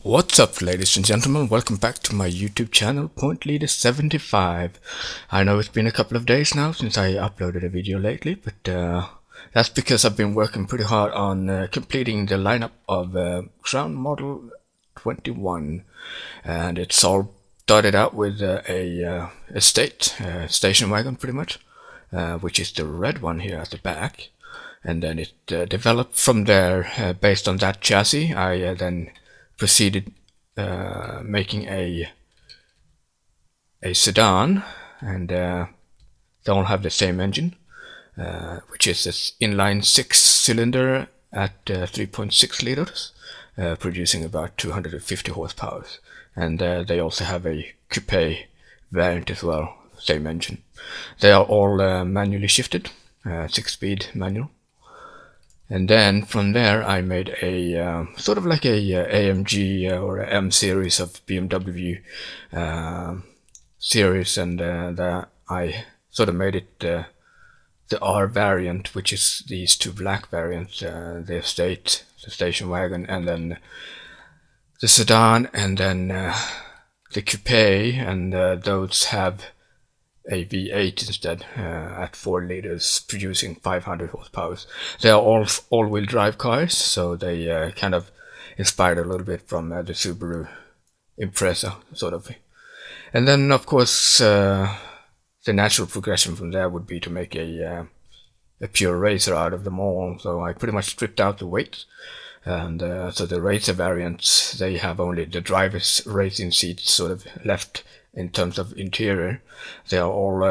What's up, ladies and gentlemen? Welcome back to my YouTube channel, Point Leader 75. I know it's been a couple of days now since I uploaded a video lately, but that's because I've been working pretty hard on completing the lineup of Crown Model 21, and it's all started out with a station wagon, pretty much, which is the red one here at the back, and then it developed from there based on that chassis. I then proceeded making a sedan, and they all have the same engine, which is this inline 6-cylinder at 3.6 liters, producing about 250 horsepower. And they also have a coupe variant as well, same engine. They are all manually shifted, 6-speed manual. And then from there I made a sort of like a AMG or a M series of BMW series, and I sort of made it the R variant, which is these two black variants, the estate, the station wagon, and then the sedan, and then the coupe, and those have a V8 instead, at 4 liters, producing 500 horsepower. They are all all-wheel drive cars, so they kind of inspired a little bit from the Subaru Impreza, sort of. And then, of course, the natural progression from there would be to make a pure racer out of them all. So I pretty much stripped out the weight, and so the racer variants, they have only the driver's racing seats sort of left. In terms of interior, they are all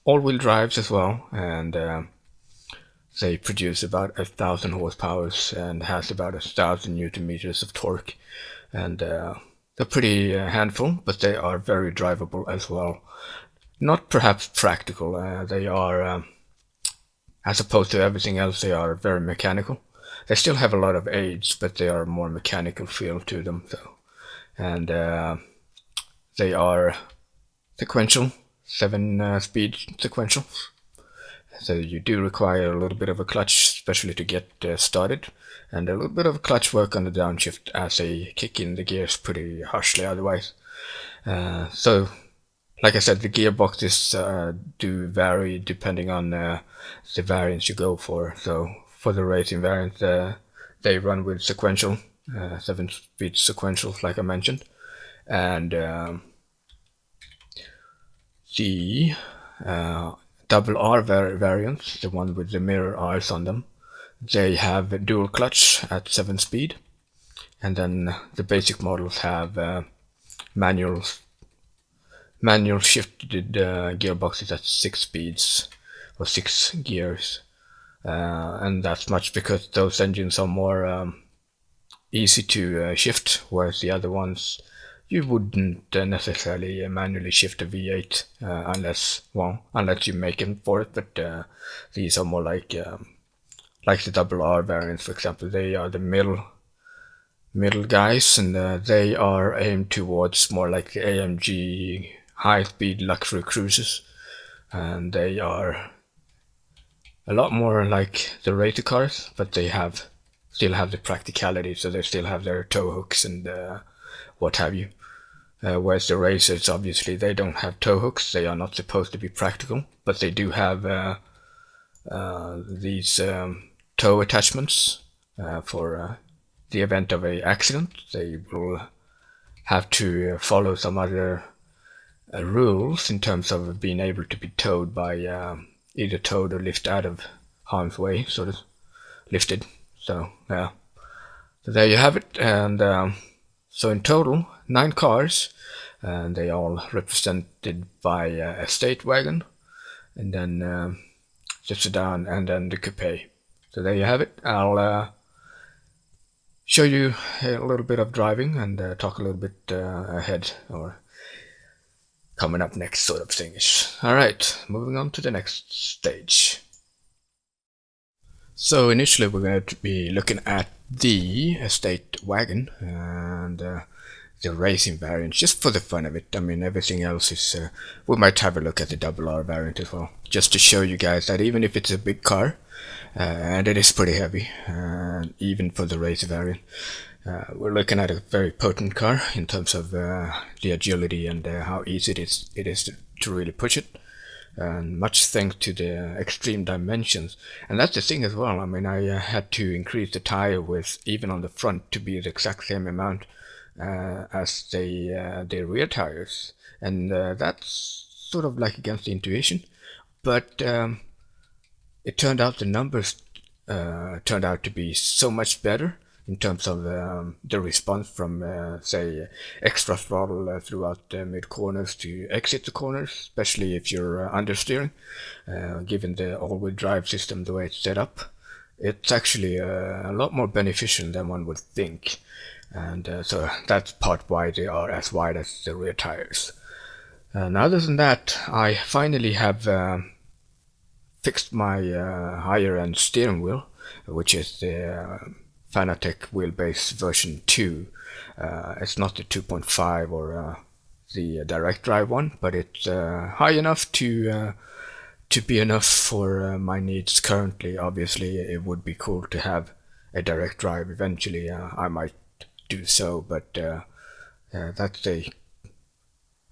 all-wheel drives as well, and they produce about 1,000 horsepower and has about 1,000 Newton meters of torque, and they're pretty handful, but they are very drivable as well. Not perhaps practical. They are, as opposed to everything else, they are very mechanical. They still have a lot of aids, but they are more mechanical feel to them. So, and they are sequential, 7-speed sequential. So you do require a little bit of a clutch, especially to get started, and a little bit of clutch work on the downshift as they kick in the gears pretty harshly otherwise. So, like I said, the gearboxes do vary depending on the variants you go for. So for the racing variant, they run with sequential, 7-speed sequentials, like I mentioned. And the double R variants, the one with the mirror R's on them, they have dual clutch at 7-speed, and then the basic models have manual shifted gearboxes at 6 speeds or 6 gears, and that's much because those engines are more easy to shift, whereas the other ones you wouldn't necessarily manually shift a V8 unless you make them for it. But these are more like the double R variants, for example. They are the middle guys, and they are aimed towards more like the AMG high-speed luxury cruisers, and they are a lot more like the racer cars, but they still have the practicality, so they still have their tow hooks and what have you. whereas the racers, obviously, they don't have tow hooks. They are not supposed to be practical, but they do have these tow attachments for the event of a accident. They will have to follow some other rules in terms of being able to be towed by either towed or lifted out of harm's way, sort of lifted. So yeah, so there you have it. And so in total, 9 cars, and they all represented by a state wagon, and then the sedan, and then the coupe. So there you have it. I'll show you a little bit of driving and talk a little bit ahead, or coming up next, sort of things. Alright, moving on to the next stage. So initially we're going to be looking at the estate wagon and the racing variant, just for the fun of it. I mean, everything else is, we might have a look at the double R variant as well, just to show you guys that even if it's a big car, and it is pretty heavy, even for the race variant, we're looking at a very potent car in terms of the agility and how easy it is to really push it. And much thanks to the extreme dimensions. And that's the thing as well. I mean, I had to increase the tire width even on the front to be the exact same amount as the rear tires, and that's sort of like against the intuition, but it turned out the numbers turned out to be so much better in terms of the response from say extra throttle throughout the mid corners to exit the corners, especially if you're understeering. Given the all-wheel drive system, the way it's set up, it's actually a lot more beneficial than one would think, and so that's part why they are as wide as the rear tires. And other than that, I finally have fixed my higher end steering wheel, which is the Fanatec wheelbase version 2. It's not the 2.5 or the direct drive one, but it's high enough to be enough for my needs currently. Obviously, it would be cool to have a direct drive eventually. I might do so, but that's a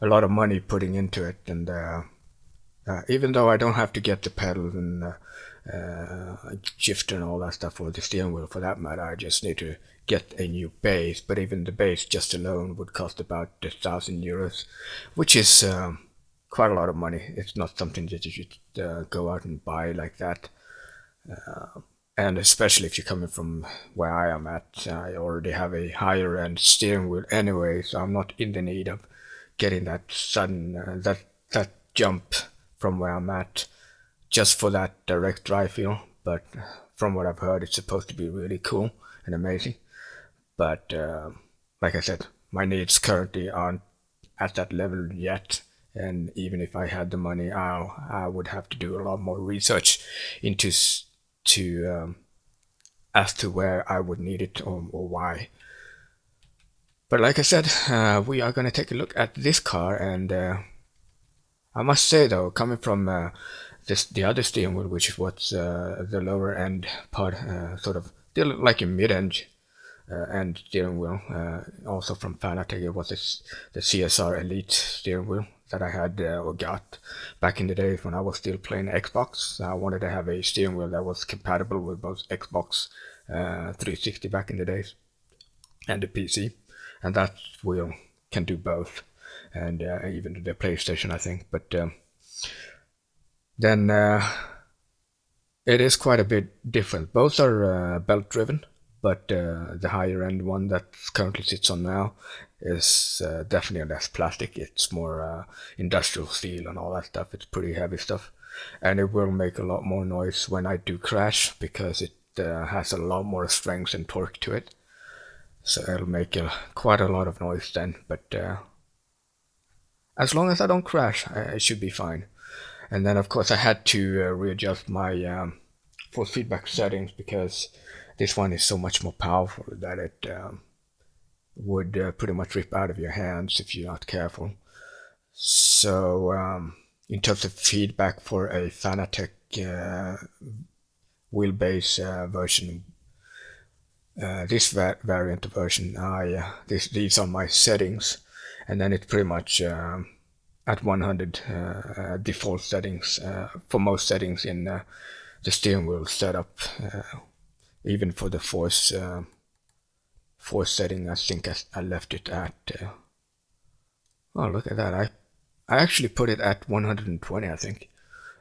lot of money putting into it, and even though I don't have to get the pedals and shifter and all that stuff, or the steering wheel for that matter, I just need to get a new base. But even the base just alone would cost about €1,000, which is quite a lot of money. It's not something that you should go out and buy like that, and especially if you're coming from where I am at. I already have a higher end steering wheel anyway, so I'm not in the need of getting that sudden that jump from where I'm at just for that direct drive feel. But from what I've heard, it's supposed to be really cool and amazing. But like I said, my needs currently aren't at that level yet, and even if I had the money, I would have to do a lot more research into as to where I would need it, or why. But like I said, we are going to take a look at this car, and I must say though, coming from the other steering wheel, which is what's the lower end part, sort of like a mid-end steering wheel, also from Fanatec, it was the CSR Elite steering wheel that I had or got back in the days when I was still playing Xbox. I wanted to have a steering wheel that was compatible with both Xbox 360 back in the days and the PC, and that wheel can do both, and even the PlayStation, I think. But then it is quite a bit different. Both are belt driven, but the higher end one that currently sits on now is definitely less plastic. It's more industrial steel and all that stuff. It's pretty heavy stuff, and it will make a lot more noise when I do crash, because it has a lot more strength and torque to it. So it'll make quite a lot of noise then, but as long as I don't crash, I should be fine. And then of course I had to readjust my force feedback settings, because this one is so much more powerful that it would pretty much rip out of your hands if you're not careful. So in terms of feedback for a Fanatec wheelbase version, this variant version, these are my settings, and then it's pretty much at 100 default settings for most settings in the steering wheel setup. Even for the force setting, I think I left it at. Oh, look at that! I actually put it at 120, I think,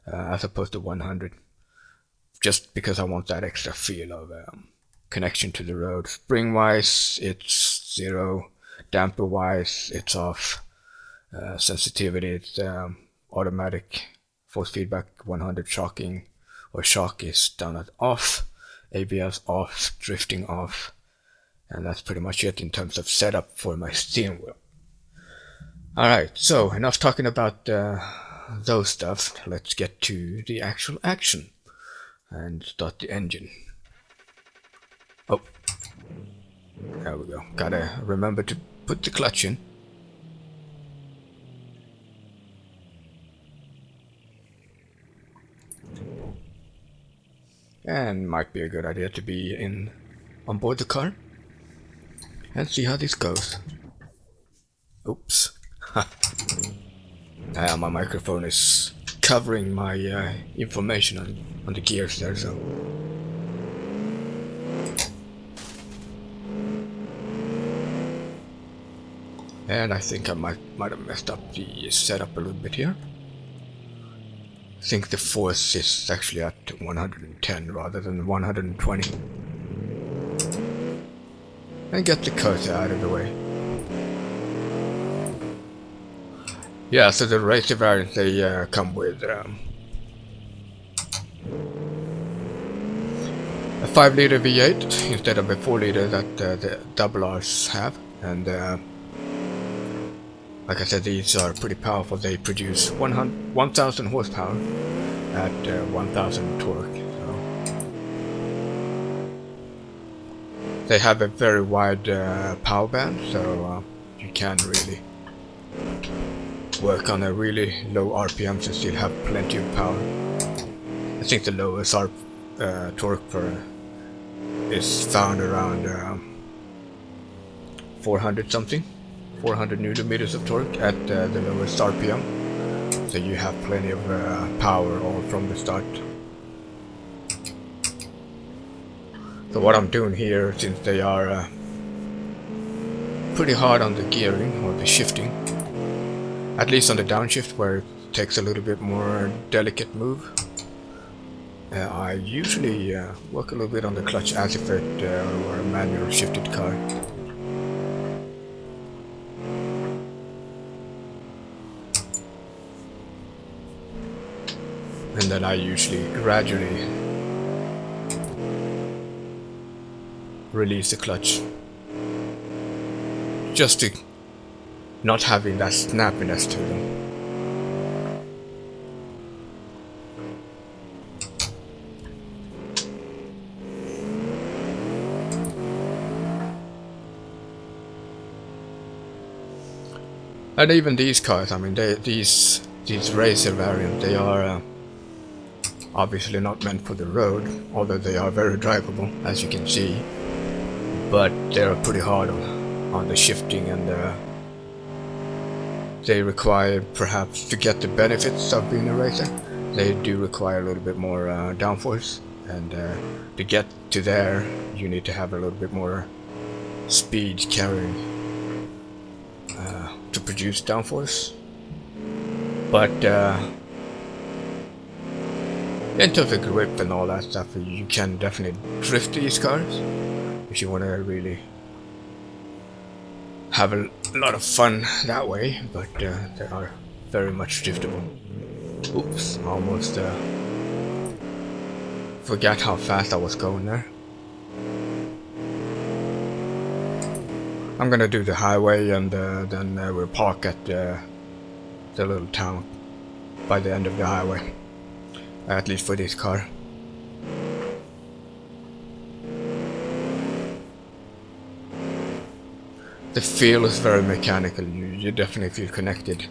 as opposed to 100, just because I want that extra feel of connection to the road. Spring wise, it's 0. Damper wise, it's off. Sensitivity, it's automatic. Force feedback 100. Shocking or shock is done at off. ABS off. Drifting off. And that's pretty much it in terms of setup for my steering wheel. Alright, so enough talking about those stuff. Let's get to the actual action and start the engine. Oh, there we go. Gotta remember to put the clutch in. And might be a good idea to be on board the car and see how this goes. Oops. My microphone is covering my information on the gears there, so. And I think I might have messed up the setup a little bit here. I think the force is actually at 110 rather than 120. And get the cursor out of the way. Yeah, so the racer variants, they come with a 5-liter V8 instead of a 4-liter that the double R's have. And like I said, these are pretty powerful. They produce 1,000 horsepower at 1,000 torque. So they have a very wide power band, so you can really work on a really low RPMs and still have plenty of power. I think the lowest torque per is found around 400 something. 400 newton meters of torque at the lowest RPM, so you have plenty of power all from the start. So what I'm doing here, since they are pretty hard on the gearing or the shifting, at least on the downshift where it takes a little bit more delicate move, I usually work a little bit on the clutch as if it were a manual shifted car. And then I usually gradually release the clutch, just to not having that snappiness to them. And even these cars, I mean, these racer variants, they are obviously not meant for the road, although they are very drivable, as you can see. But they're pretty hard on the shifting, and they require, perhaps to get the benefits of being a racer, they do require a little bit more downforce, and to get to there you need to have a little bit more speed carrying to produce downforce. But in terms of grip and all that stuff, you can definitely drift these cars if you want to really have a lot of fun that way, but they are very much driftable. Oops, almost forgot how fast I was going there. I'm gonna do the highway, and then we'll park at the little town by the end of the highway. At least for this car. The feel is very mechanical. You definitely feel connected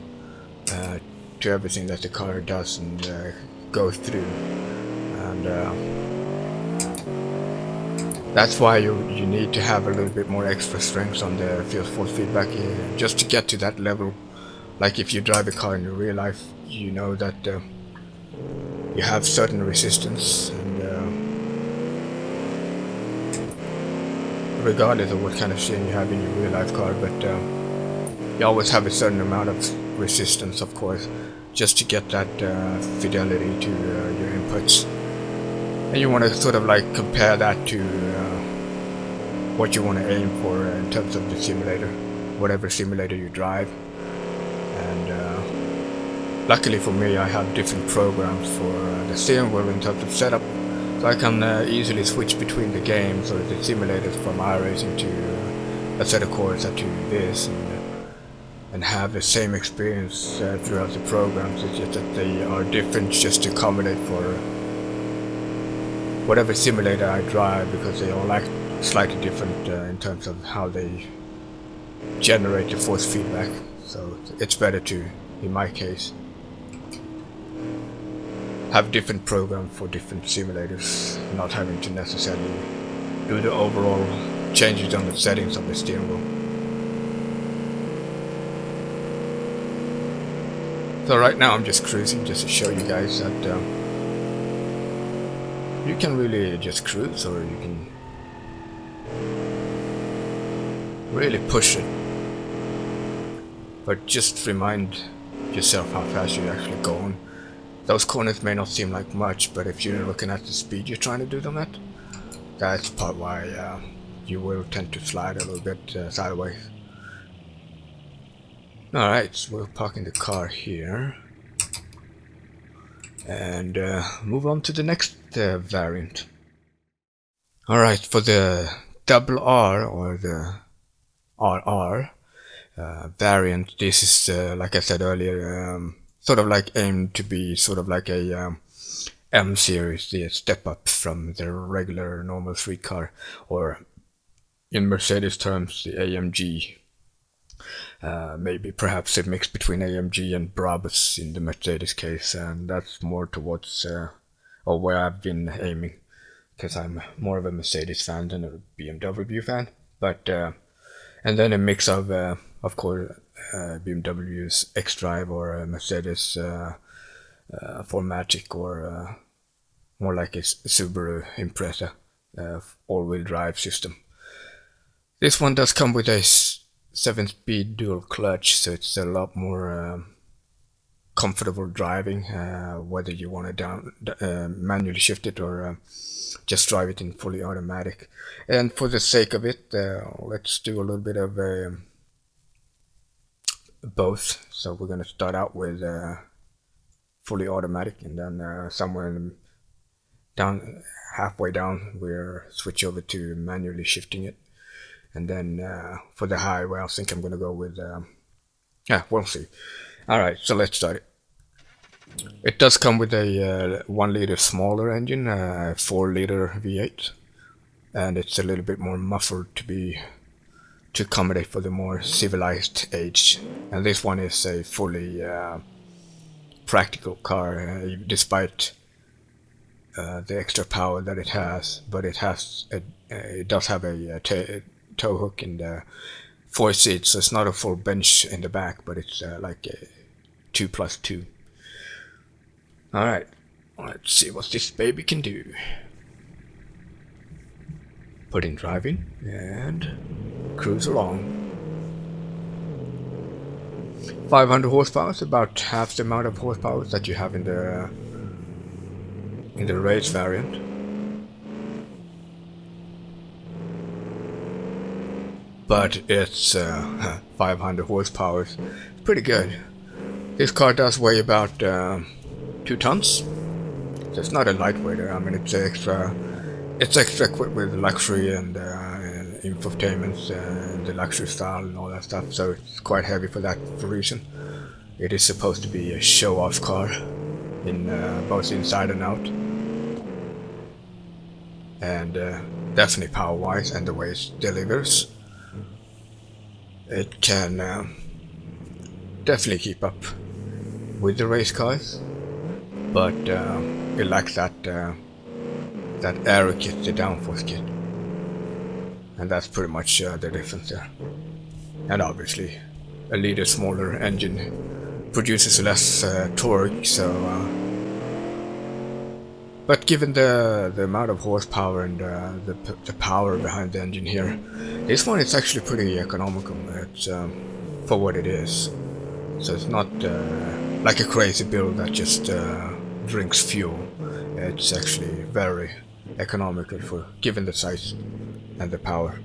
to everything that the car does and goes through. And That's why you need to have a little bit more extra strength on the force feedback just to get to that level. Like if you drive a car in real life, you know that you have certain resistance, and regardless of what kind of steering you have in your real life car, but you always have a certain amount of resistance, of course, just to get that fidelity to your inputs. And you want to sort of like compare that to what you want to aim for in terms of the simulator, whatever simulator you drive. And luckily for me, I have different programs for the steering wheel in terms of setup, so I can easily switch between the games or the simulators from iRacing to a set of course to this, and have the same experience throughout the programs. It's just that they are different just to accommodate for whatever simulator I drive, because they all act slightly different in terms of how they generate the force feedback. So it's better to, in my case, have different programs for different simulators, not having to necessarily do the overall changes on the settings of the steering wheel. So right now I'm just cruising, just to show you guys that you can really just cruise, or you can really push it. But just remind yourself how fast you're actually going. Those corners may not seem like much, but if you're looking at the speed you're trying to do them at, that's part why you will tend to slide a little bit sideways. Alright, so we're parking the car here and move on to the next variant. Alright, for the double R or the RR variant, this is like I said earlier, sort of like aimed to be sort of like a M series, the step up from the regular normal street car, or in Mercedes terms the AMG. Maybe perhaps a mix between AMG and Brabus in the Mercedes case, and that's more towards or where I've been aiming, because I'm more of a Mercedes fan than a BMW fan. But and then a mix of course BMW's X-Drive or Mercedes 4MATIC, or more like a Subaru Impreza all-wheel drive system. This one does come with a 7-speed dual clutch, so it's a lot more comfortable driving, whether you want to manually shift it or just drive it in fully automatic. And for the sake of it, let's do a little bit of both. So we're going to start out with fully automatic, and then somewhere halfway down we'll switch over to manually shifting it. And then for the high, well, I think I'm going to go with, we'll see. Alright, so let's start it. It does come with a 1 liter smaller engine, 4 liter V8, and it's a little bit more muffled to accommodate for the more civilized age. And this one is a fully practical car, despite the extra power that it has. But it does have a tow hook in the 4 seats, so it's not a full bench in the back, but it's like a 2+2. Alright, let's see what this baby can do. Put in driving and cruise along. 500 horsepower is about half the amount of horsepower that you have in the race variant. But it's 500 horsepower. It's pretty good. This car does weigh about 2 tons. So it's not a lightweighter. I mean, it's extra equipped with luxury and infotainment, the luxury style and all that stuff. So it's quite heavy for that reason. It is supposed to be a show-off car, in both inside and out, and definitely power-wise and the way it delivers. It can definitely keep up with the race cars, but it lacks that aero kit, the downforce kit. and that's pretty much the difference there. And obviously a little smaller engine produces less torque, so but given the amount of horsepower and the power behind the engine here, this one is actually pretty economical. It's for what it is. So it's not like a crazy build that just drinks fuel. It's actually very economical for given the size and the power.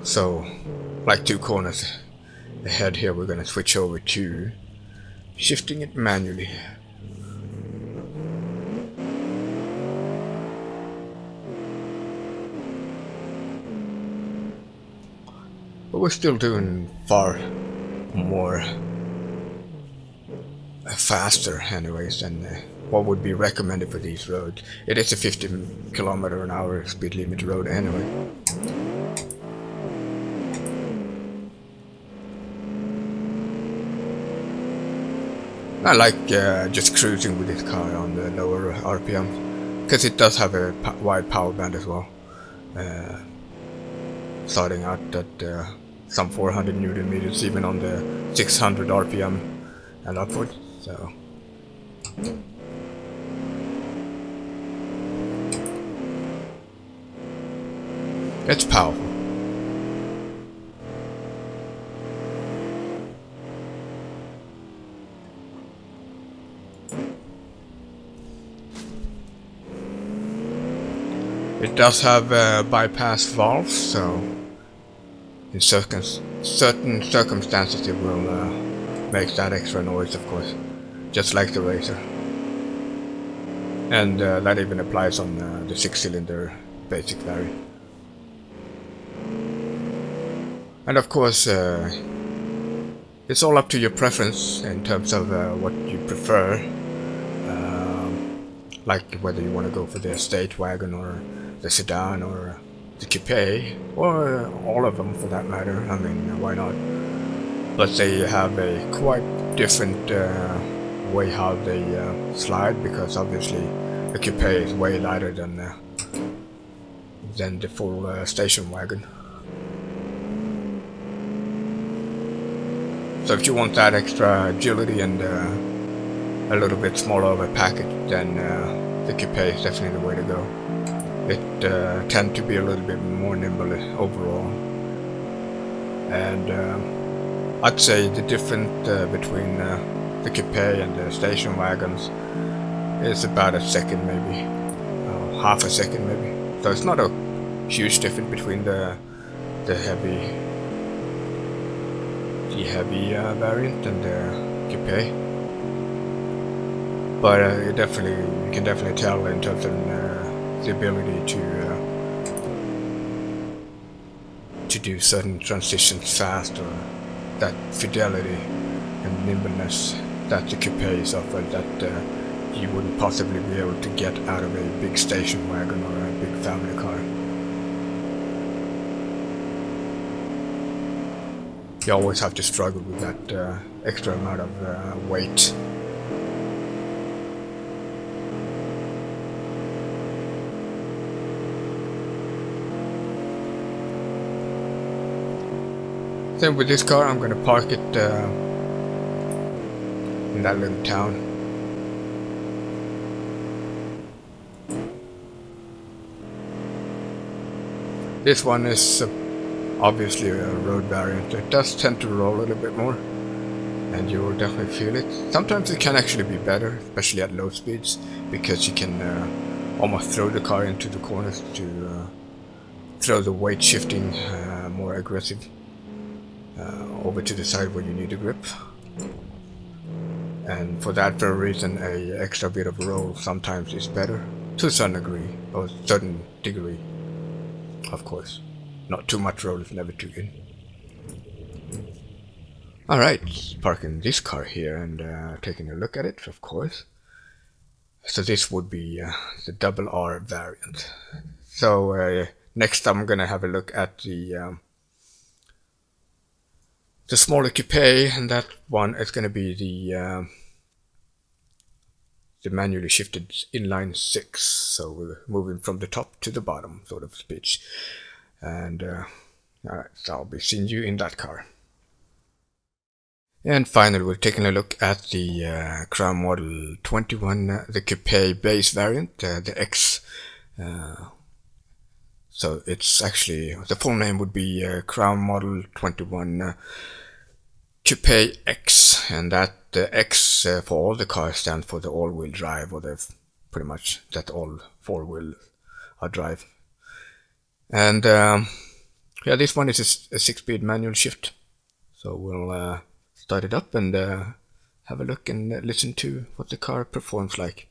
So, like 2 corners ahead here, we're gonna switch over to shifting it manually. But we're still doing far more faster anyways than what would be recommended for these roads. It is a 50 km/h speed limit road anyway. I like just cruising with this car on the lower RPM, because it does have a wide power band as well, starting out at some 400 Newton meters, even on the 600 RPM and upwards. So it's powerful. It does have bypass valves, so in certain circumstances it will make that extra noise, of course, just like the Racer. And that even applies on the 6-cylinder basic variant. And of course, it's all up to your preference in terms of what you prefer, like whether you want to go for the estate wagon or the sedan or the coupe, or all of them for that matter. I mean, why not? But they have a quite different way how they slide, because obviously the coupe is way lighter than the full station wagon. So if you want that extra agility and a little bit smaller of a package, then the coupe is definitely the way to go. It tends to be a little bit more nimble overall, and I'd say the difference between the coupe and the station wagons is about a second, maybe half a second, maybe. So it's not a huge difference between the heavy variant and the coupe, but you can definitely tell in terms of the ability to do certain transitions fast, or that fidelity and nimbleness that the coupe is offered that you wouldn't possibly be able to get out of a big station wagon or a big family car. You always have to struggle with that extra amount of weight. Then with this car, I'm gonna park it in that little town. This one is obviously a road variant. It does tend to roll a little bit more, and you will definitely feel it. Sometimes it can actually be better, especially at low speeds, because you can almost throw the car into the corners to throw the weight shifting more aggressive over to the side where you need a grip. And for that very reason, a extra bit of roll sometimes is better, to a certain degree, of course. Not too much roll is never too good. Alright, parking this car here and taking a look at it, of course. So this would be the double R variant. So next I'm gonna have a look at the smaller coupe, and that one is gonna be the manually shifted inline 6. So we're moving from the top to the bottom, sort of speech. And alright, so I'll be seeing you in that car. And finally, we're taking a look at the Crown Model 21, the coupe base variant, the X. So it's actually, the full name would be Crown Model 21 Coupe X, and that the X for all the cars stands for the all-wheel drive, or the pretty much that all four-wheel drive. And yeah, this one is a 6-speed manual shift. So we'll start it up and have a look and listen to what the car performs like.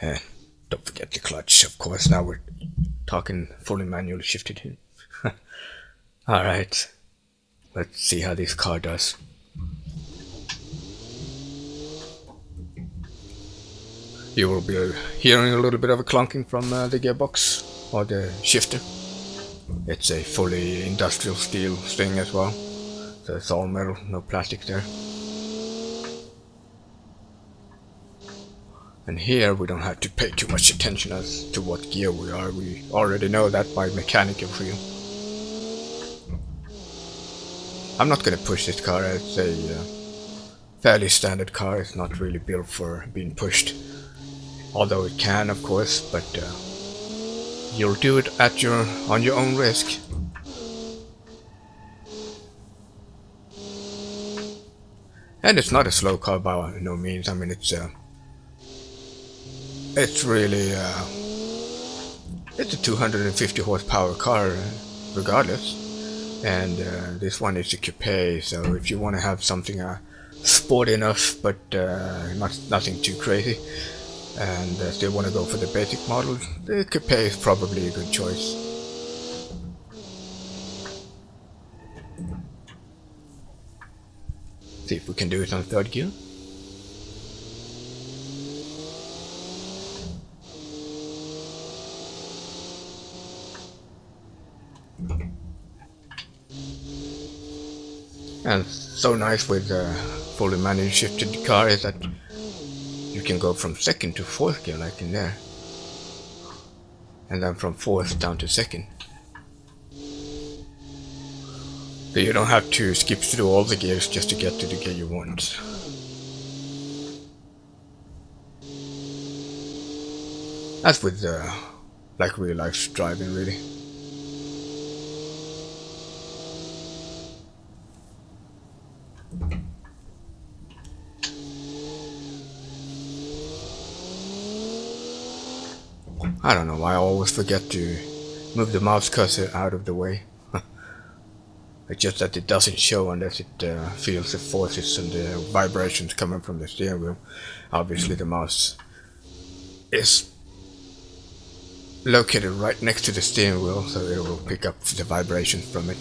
Don't forget the clutch, of course. Now we're talking fully manual shifted here. Alright, let's see how this car does. You will be hearing a little bit of a clunking from the gearbox or the shifter. It's a fully industrial steel thing as well, so it's all metal, no plastic there. And here we don't have to pay too much attention as to what gear we are. We already know that by mechanical feel. I'm not going to push this car. It's a fairly standard car. It's not really built for being pushed. Although it can, of course, but you'll do it at on your own risk. And it's not a slow car by no means. I mean, it's really it's a 250 horsepower car regardless, and this one is a coupe, so if you want to have something sporty enough but nothing too crazy, and still want to go for the basic model, the coupe is probably a good choice. See if we can do it on third gear. And so nice with fully manual shifted car is that you can go from second to fourth gear like in there, and then from fourth down to second. So you don't have to skip through all the gears just to get to the gear you want. As with like real life driving, really. I don't know, I always forget to move the mouse cursor out of the way. It's just that it doesn't show unless it feels the forces and the vibrations coming from the steering wheel. Obviously the mouse is located right next to the steering wheel, so it will pick up the vibrations from it.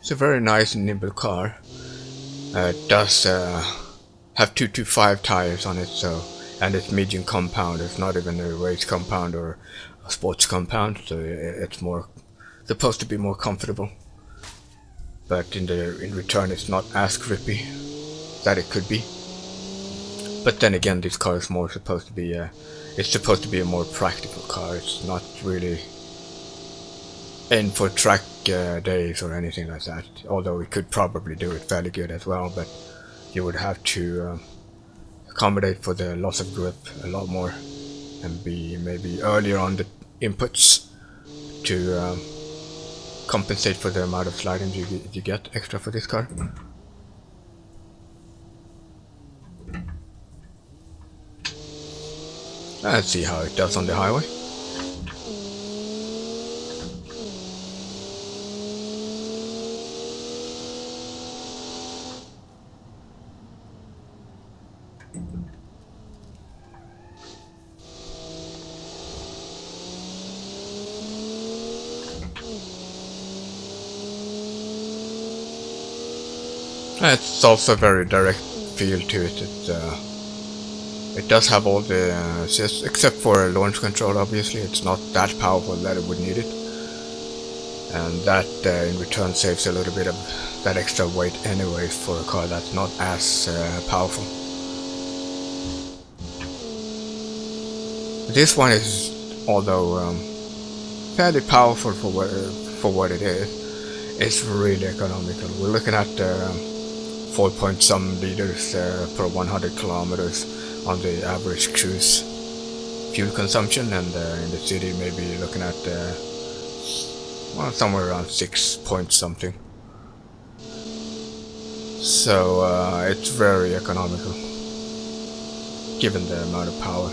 It's a very nice and nimble car. It does have 225 tires on it, so, and it's medium compound. It's not even a race compound or a sports compound, so it's more supposed to be more comfortable. But in return, it's not as grippy that it could be. But then again, this car is more supposed to be it's supposed to be a more practical car. It's not really in for track days or anything like that, although it could probably do it fairly good as well, but you would have to accommodate for the loss of grip a lot more and be maybe earlier on the inputs to compensate for the amount of sliding you get extra for this car. Let's see how it does on the highway. It's also a very direct feel to it. It does have all the assists, except for launch control. Obviously, it's not that powerful that it would need it, and that in return saves a little bit of that extra weight anyways for a car that's not as powerful. This one is, although fairly powerful for what it is, it's really economical. We're looking at 4 point some liters per 100 kilometers on the average cruise fuel consumption, and in the city maybe looking at well, somewhere around 6 point something. So it's very economical given the amount of power.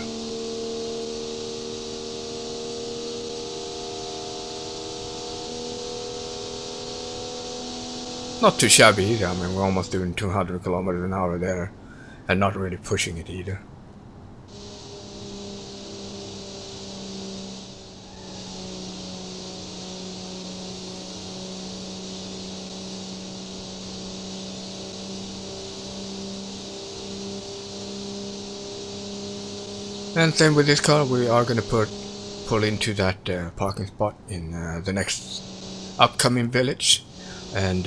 Not too shabby either. I mean, we're almost doing 200 kilometers an hour there, and not really pushing it either. And same with this car, we are gonna pull into that parking spot in the next upcoming village, and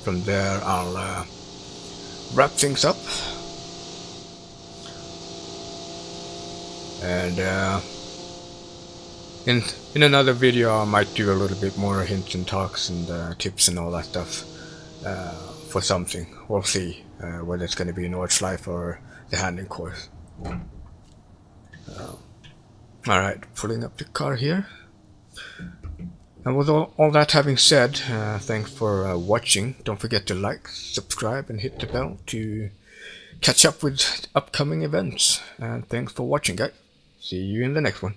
from there I'll wrap things up, and in another video I might do a little bit more hints and talks and tips and all that stuff for something. We'll see whether it's going to be a Nordschleife or the handling course. Alright, pulling up the car here. And with all that having said, thanks for watching. Don't forget to like, subscribe, and hit the bell to catch up with upcoming events. And thanks for watching, guys. See you in the next one.